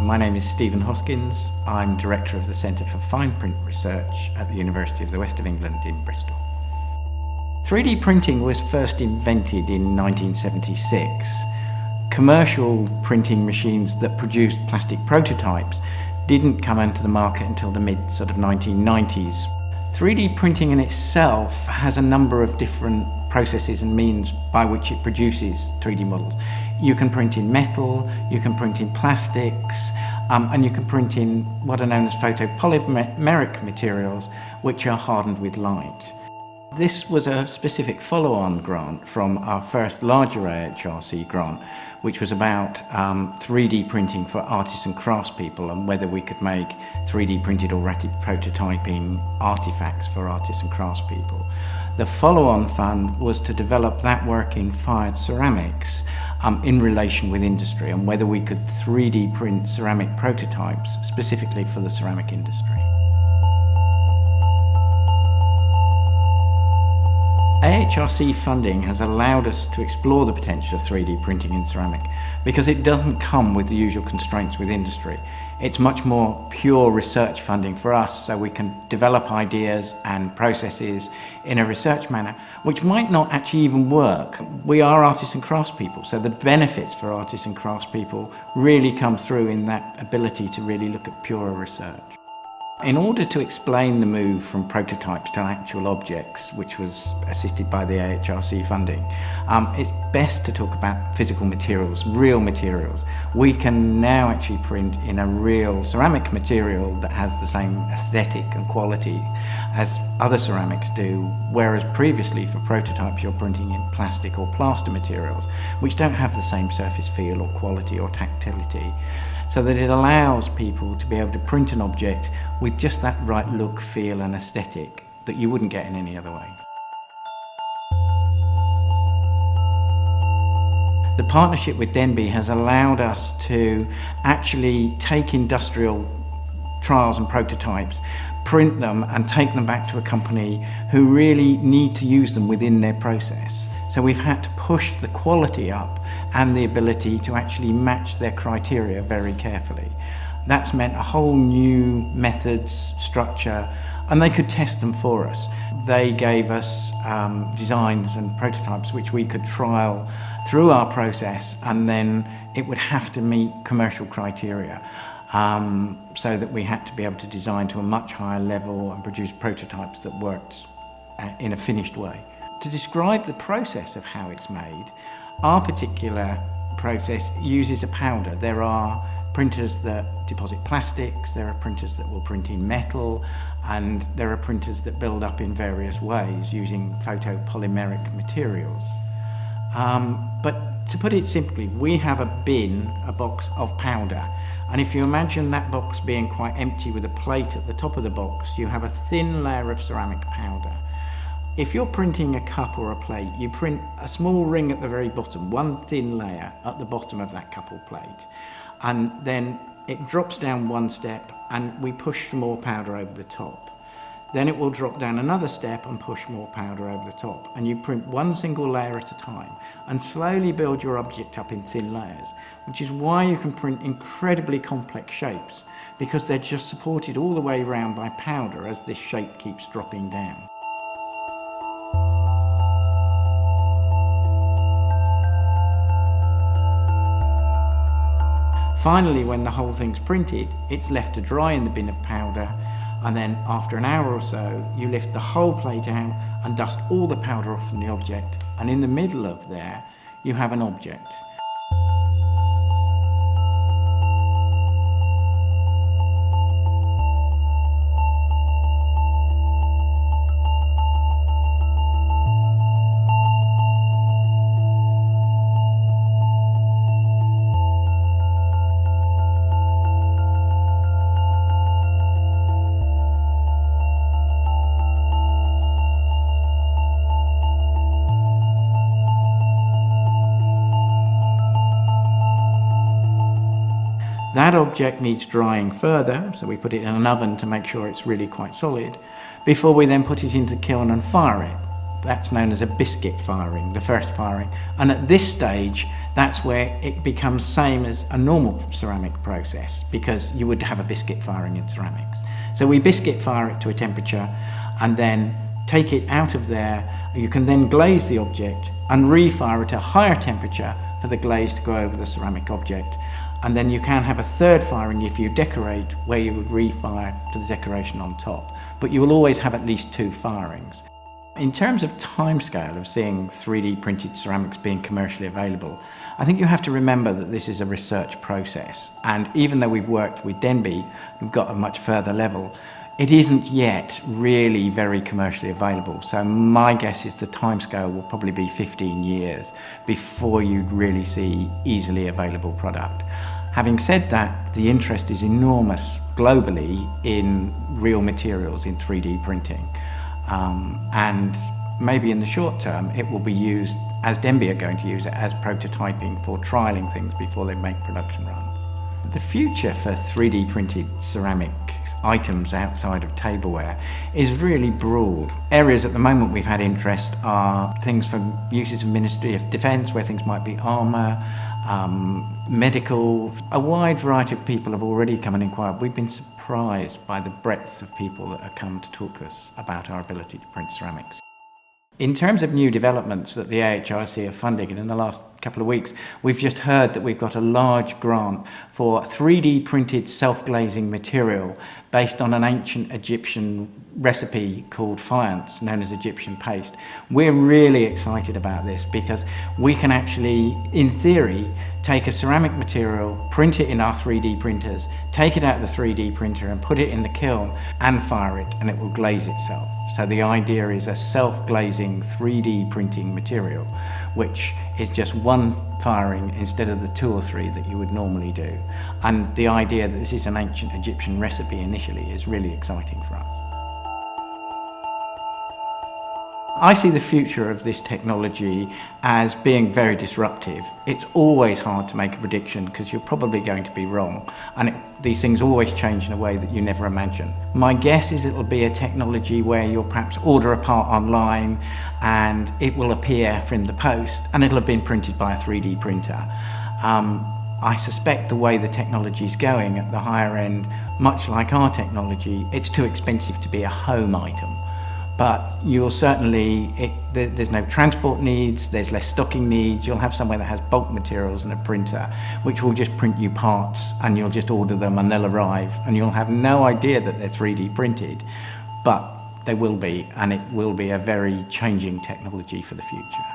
My name is Stephen Hoskins. I'm Director of the Centre for Fine Print Research at the University of the West of England in Bristol. 3D printing was first invented in 1976. Commercial printing machines that produced plastic prototypes didn't come onto the market until the mid-1990s. 3D printing in itself has a number of different processes and means by which it produces 3D models. You can print in metal, you can print in plastics, and you can print in what are known as photopolymeric materials, which are hardened with light. This was a specific follow-on grant from our first larger AHRC grant, which was about 3D printing for artists and craftspeople and whether we could make 3D printed or rapid prototyping artifacts for artists and craftspeople. The follow-on fund was to develop that work in fired ceramics in relation with industry and whether we could 3D print ceramic prototypes specifically for the ceramic industry. AHRC funding has allowed us to explore the potential of 3D printing in ceramic because it doesn't come with the usual constraints with industry. It's much more pure research funding for us, so we can develop ideas and processes in a research manner which might not actually even work. We are artists and craftspeople, so the benefits for artists and craftspeople really come through in that ability to really look at pure research. In order to explain the move from prototypes to actual objects, which was assisted by the AHRC funding, it's best to talk about physical materials, real materials. We can now actually print in a real ceramic material that has the same aesthetic and quality as other ceramics do, whereas previously for prototypes you're printing in plastic or plaster materials, which don't have the same surface feel or quality or tactility. So that it allows people to be able to print an object with just that right look, feel and aesthetic that you wouldn't get in any other way. The partnership with Denby has allowed us to actually take industrial trials and prototypes, print them and take them back to a company who really need to use them within their process. So we've had to push the quality up and the ability to actually match their criteria very carefully. That's meant a whole new methods, structure, and they could test them for us. They gave us designs and prototypes which we could trial through our process, and then it would have to meet commercial criteria. So that we had to be able to design to a much higher level and produce prototypes that worked in a finished way. To describe the process of how it's made, our particular process uses a powder. There are printers that deposit plastics, there are printers that will print in metal, and there are printers that build up in various ways using photopolymeric materials. But to put it simply, we have a bin, a box of powder, and if you imagine that box being quite empty with a plate at the top of the box, you have a thin layer of ceramic powder. If you're printing a cup or a plate, you print a small ring at the very bottom, one thin layer at the bottom of that cup or plate. And then it drops down one step and we push some more powder over the top. Then it will drop down another step and push more powder over the top. And you print one single layer at a time and slowly build your object up in thin layers, which is why you can print incredibly complex shapes, because they're just supported all the way around by powder as this shape keeps dropping down. Finally, when the whole thing's printed, it's left to dry in the bin of powder, and then after an hour or so, you lift the whole plate out and dust all the powder off from the object, and in the middle of there, you have an object. That object needs drying further, so we put it in an oven to make sure it's really quite solid, before we then put it into the kiln and fire it. That's known as a biscuit firing, the first firing. And at this stage, that's where it becomes same as a normal ceramic process, because you would have a biscuit firing in ceramics. So we biscuit fire it to a temperature and then take it out of there. You can then glaze the object and refire at a higher temperature for the glaze to go over the ceramic object. And then you can have a third firing if you decorate, where you would refire to the decoration on top. But you will always have at least 2 firings. In terms of timescale of seeing 3D printed ceramics being commercially available, I think you have to remember that this is a research process. And even though we've worked with Denby, we've got a much further level, it isn't yet really very commercially available. So my guess is the timescale will probably be 15 years before you'd really see easily available product. Having said that, the interest is enormous globally in real materials in 3D printing. And maybe in the short term it will be used, as Denby are going to use it, as prototyping for trialling things before they make production runs. The future for 3D printed ceramic items outside of tableware is really broad. Areas at the moment we've had interest are things from uses of Ministry of Defence, where things might be armour, medical. A wide variety of people have already come and inquired. We've been surprised by the breadth of people that have come to talk to us about our ability to print ceramics. In terms of new developments that the AHRC are funding, and in the last couple of weeks, we've just heard that we've got a large grant for 3D printed self-glazing material based on an ancient Egyptian recipe called faience, known as Egyptian paste. We're really excited about this because we can actually, in theory, take a ceramic material, print it in our 3D printers, take it out of the 3D printer and put it in the kiln and fire it, and it will glaze itself. So the idea is a self-glazing 3D printing material, which is just one firing instead of the 2 or 3 that you would normally do. And the idea that this is an ancient Egyptian recipe initially is really exciting for us. I see the future of this technology as being very disruptive. It's always hard to make a prediction because you're probably going to be wrong, and these things always change in a way that you never imagine. My guess is it'll be a technology where you'll perhaps order a part online and it will appear from the post and it'll have been printed by a 3D printer. I suspect the way the technology is going at the higher end, much like our technology, it's too expensive to be a home item. But you'll certainly, there's no transport needs, there's less stocking needs. You'll have somewhere that has bulk materials and a printer, which will just print you parts, and you'll just order them and they'll arrive, and you'll have no idea that they're 3D printed, but they will be, and it will be a very changing technology for the future.